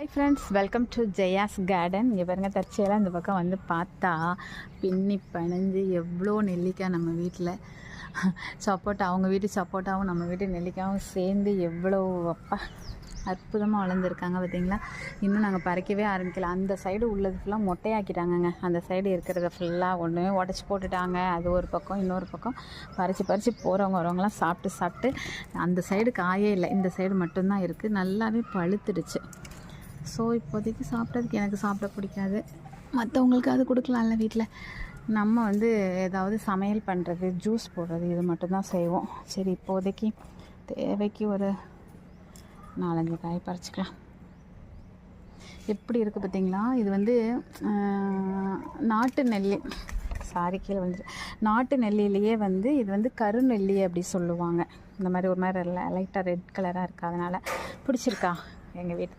Hi friends, welcome to Jaya's garden. இங்கே பாருங்கள், தற்செயலாக இந்த பக்கம் வந்து பார்த்தா பின்னி பணிஞ்சு எவ்வளோ நெல்லிக்காய் நம்ம வீட்டில் சப்போட்டா, அவங்க வீட்டு சப்போட்டாவும் நம்ம வீட்டு நெல்லிக்காயும் சேர்ந்து எவ்வளோ அப்பா அற்புதமாக வளர்ந்துருக்காங்க பார்த்தீங்களா. இன்னும் நாங்கள் பறிக்கவே ஆரம்பிக்கல. அந்த சைடு உள்ளது ஃபுல்லாக மொட்டையாக்கிட்டாங்கங்க. அந்த சைடு இருக்கிறத ஃபுல்லாக ஒன்றுமே உடச்சி போட்டுட்டாங்க. அது ஒரு பக்கம், இன்னொரு பக்கம் பறித்து போகிறவங்க வரவங்களாம் சாப்பிட்டு அந்த சைடு காயே இல்லை, இந்த சைடு மட்டும்தான் இருக்குது. நல்லாவே பழுத்துடுச்சு. ஸோ இப்போதைக்கு சாப்பிட்றதுக்கு எனக்கு சாப்பிட பிடிக்காது, மற்றவங்களுக்கு அது கொடுக்கலாம்ல. வீட்டில் நம்ம வந்து ஏதாவது சமையல் பண்ணுறது, ஜூஸ் போடுறது, இது மட்டும்தான் செய்வோம். சரி, இப்போதைக்கு தேவைக்கு ஒரு 4-5 காய் பறிச்சிக்கலாம். எப்படி இருக்குது பார்த்தீங்களா. இது வந்து நாட்டு நெல்லி, கீழே வந்துட்டு நாட்டு நெல்லியிலேயே வந்து இது வந்து கருநெல்லி அப்படி சொல்லுவாங்க. இந்த மாதிரி ஒரு மாதிரி லைட்டாக ரெட் கலராக இருக்குது. அதனால் பிடிச்சிருக்கா எங்கள் வீட்டு